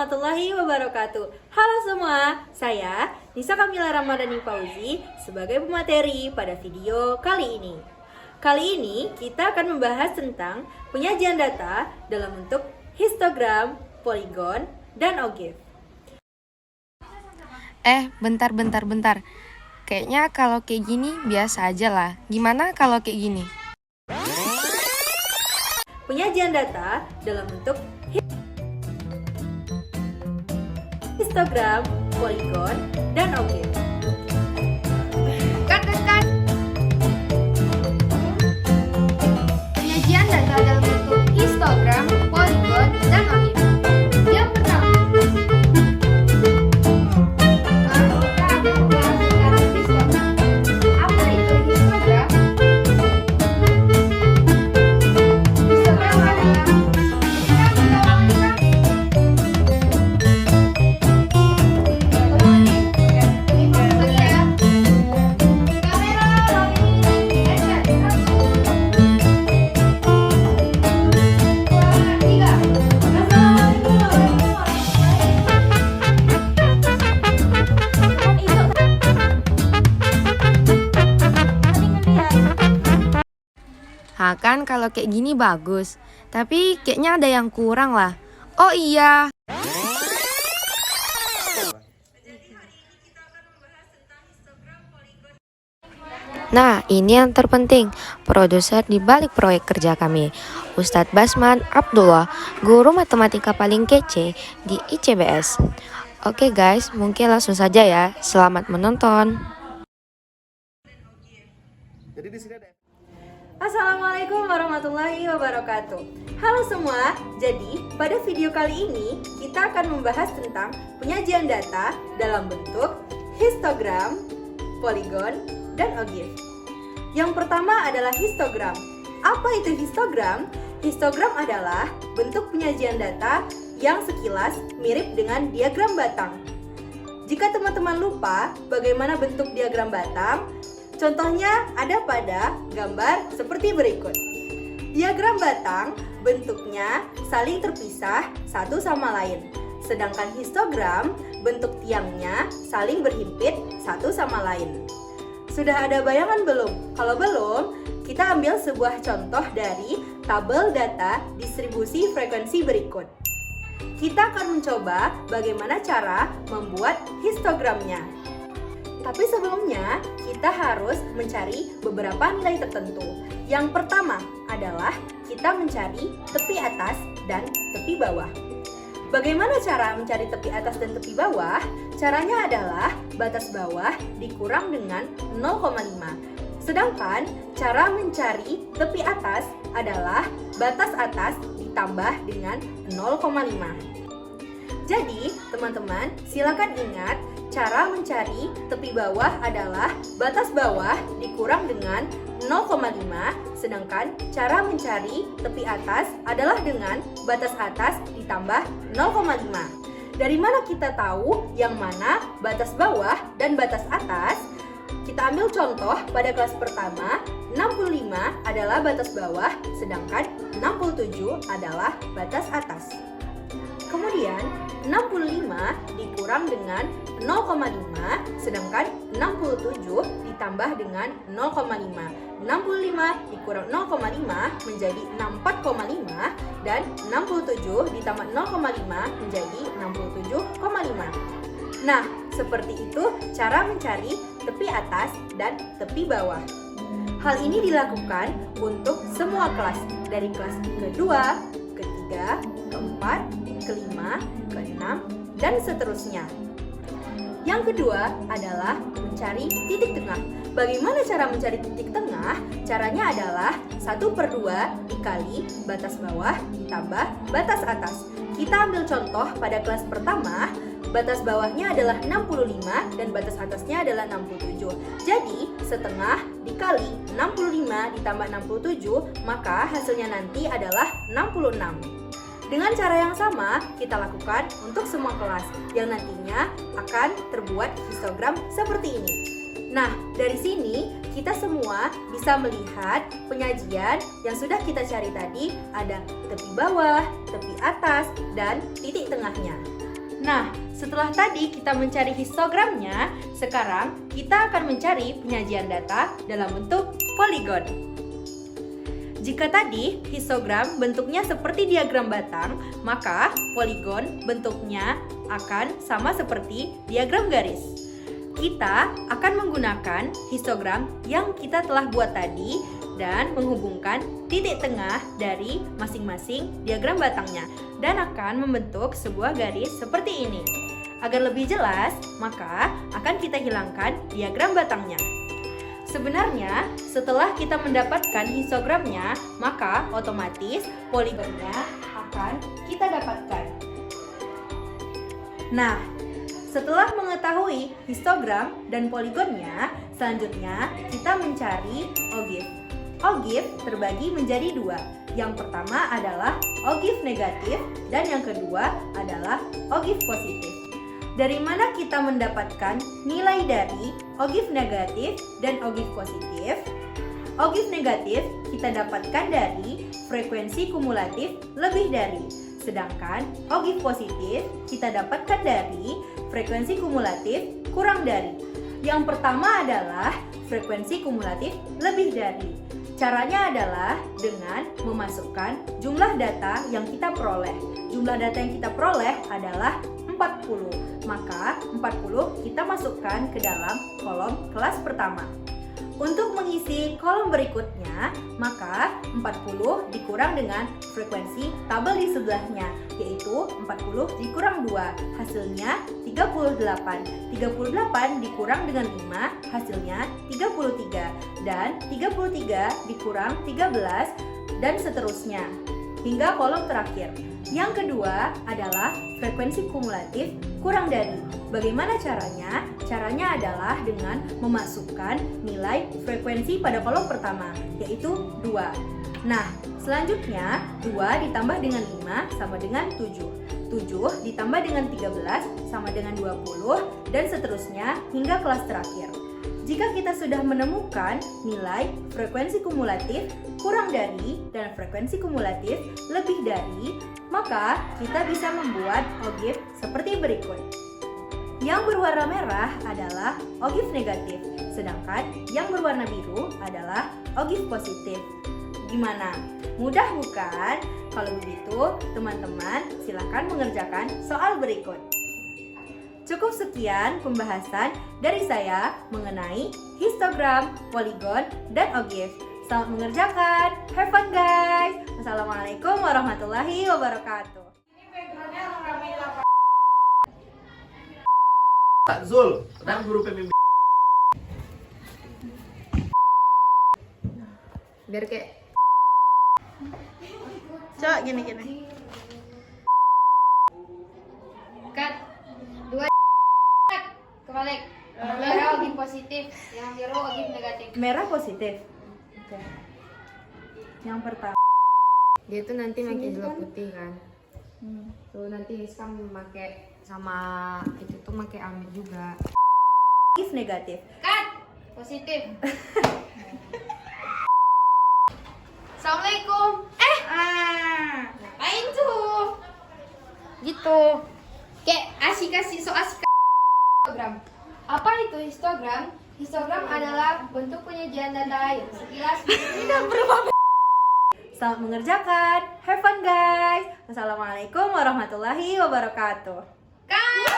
warahmatullahi wabarakatuh. Halo semua, saya Nisa Kamila Ramadhani Fauzi sebagai pemateri pada video kali ini. Kali ini kita akan membahas tentang penyajian data dalam bentuk histogram, poligon, dan OGIF. Bentar. Kayaknya kalau kayak gini biasa aja lah. Gimana kalau kayak gini? Penyajian data dalam bentuk histogram, poligon, dan OGIF. Cut. Penyajian data dalam bentuk histogram, poligon, dan OGIF. Yang pertama, apa itu histogram? Histogram adalah kan kalau kayak gini bagus, tapi kayaknya ada yang kurang lah. Oh iya. Nah, ini yang terpenting, produser di balik proyek kerja kami, Ustadz Basman Abdullah, guru matematika paling kece di ICBS. Oke guys, mungkin langsung saja ya. Selamat menonton. Jadi di sini ada Assalamualaikum warahmatullahi wabarakatuh. Halo semua, jadi pada video kali ini kita akan membahas tentang penyajian data dalam bentuk histogram, poligon, dan OGIF. Yang pertama adalah histogram. Apa itu histogram? Histogram adalah bentuk penyajian data yang sekilas mirip dengan diagram batang. Jika teman-teman lupa bagaimana bentuk diagram batang, contohnya ada pada gambar seperti berikut. Diagram batang bentuknya saling terpisah satu sama lain. Sedangkan histogram bentuk tiangnya saling berhimpit satu sama lain. Sudah ada bayangan belum? Kalau belum, kita ambil sebuah contoh dari tabel data distribusi frekuensi berikut. Kita akan mencoba bagaimana cara membuat histogramnya. Tapi sebelumnya, kita harus mencari beberapa nilai tertentu. Yang pertama adalah kita mencari tepi atas dan tepi bawah. Bagaimana cara mencari tepi atas dan tepi bawah? Caranya adalah batas bawah dikurang dengan 0,5. Sedangkan cara mencari tepi atas adalah batas atas ditambah dengan 0,5. Jadi, teman-teman, silakan ingat cara mencari tepi bawah adalah batas bawah dikurang dengan 0,5, sedangkan cara mencari tepi atas adalah dengan batas atas ditambah 0,5. Dari mana kita tahu yang mana batas bawah dan batas atas? Kita ambil contoh pada kelas pertama, 65 adalah batas bawah, sedangkan 67 adalah batas atas. Kemudian 65 dikurang dengan 0,5, sedangkan 67 ditambah dengan 0,5. 65 dikurang 0,5 menjadi 64,5 dan 67 ditambah 0,5 menjadi 67,5. Nah, seperti itu cara mencari tepi atas dan tepi bawah. Hal ini dilakukan untuk semua kelas, dari kelas kedua, ketiga, keempat, kelima, keenam, dan seterusnya. Yang kedua adalah mencari titik tengah. Bagaimana cara mencari titik tengah? Caranya adalah 1/2 dikali batas bawah ditambah batas atas. Kita ambil contoh pada kelas pertama, batas bawahnya adalah 65 dan batas atasnya adalah 67. Jadi, setengah dikali 65 ditambah 67, maka hasilnya nanti adalah 66. Dengan cara yang sama, kita lakukan untuk semua kelas yang nantinya akan terbuat histogram seperti ini. Nah, dari sini kita semua bisa melihat penyajian yang sudah kita cari tadi, ada tepi bawah, tepi atas, dan titik tengahnya. Nah, setelah tadi kita mencari histogramnya, sekarang kita akan mencari penyajian data dalam bentuk poligon. Jika tadi histogram bentuknya seperti diagram batang, maka poligon bentuknya akan sama seperti diagram garis. Kita akan menggunakan histogram yang kita telah buat tadi dan menghubungkan titik tengah dari masing-masing diagram batangnya dan akan membentuk sebuah garis seperti ini. Agar lebih jelas, maka akan kita hilangkan diagram batangnya. Sebenarnya, setelah kita mendapatkan histogramnya, maka otomatis poligonnya akan kita dapatkan. Nah, setelah mengetahui histogram dan poligonnya, selanjutnya kita mencari ogive. Ogive terbagi menjadi dua. Yang pertama adalah ogive negatif dan yang kedua adalah ogive positif. Dari mana kita mendapatkan nilai dari ogive negatif dan ogive positif? Ogive negatif kita dapatkan dari frekuensi kumulatif lebih dari. Sedangkan ogive positif kita dapatkan dari frekuensi kumulatif kurang dari. Yang pertama adalah frekuensi kumulatif lebih dari. Caranya adalah dengan memasukkan jumlah data yang kita peroleh. Jumlah data yang kita peroleh adalah 40. Maka 40 kita masukkan ke dalam kolom kelas pertama. Untuk mengisi kolom berikutnya, maka 40 dikurang dengan frekuensi tabel di sebelahnya, yaitu 40 dikurang 2, hasilnya 38. 38 dikurang dengan 5, hasilnya 33. Dan 33 dikurang 13, dan seterusnya, hingga kolom terakhir. Yang kedua adalah frekuensi kumulatif kurang dari. Bagaimana caranya? Caranya adalah dengan memasukkan nilai frekuensi pada kolom pertama, yaitu 2. Nah, selanjutnya 2 ditambah dengan 5 sama dengan 7. 7 ditambah dengan 13 sama dengan 20, dan seterusnya hingga kelas terakhir. Jika kita sudah menemukan nilai frekuensi kumulatif kurang dari dan frekuensi kumulatif lebih dari, maka kita bisa membuat ogive seperti berikut. Yang berwarna merah adalah ogive negatif, sedangkan yang berwarna biru adalah ogive positif. Gimana? Mudah bukan? Kalau begitu, teman-teman silakan mengerjakan soal berikut. Cukup sekian pembahasan dari saya mengenai histogram, poligon, dan ogive. Selamat mengerjakan. Have fun guys. Wassalamualaikum warahmatullahi wabarakatuh. Pak Zul, dan guru PBB. Biar kayak coba gini. Cut. 2 kebalik. Merah ogive positif, yang biru ogive negatif. Merah positif. Oke. Yang pertama. Dia tuh nanti pakai gula putih kan. Tuh nanti Hiskam pakai sama itu tuh pakai amir juga. Ogive negatif. Cut. Positif. Assalamualaikum. Ngapain tuh? Gitu. Kayak asik so asik. Histogram. Apa itu histogram? Histogram adalah bentuk penyajian data yang sekilas tidak berubah. Selamat mengerjakan. Have fun guys. Wassalamualaikum warahmatullahi wabarakatuh. Cut.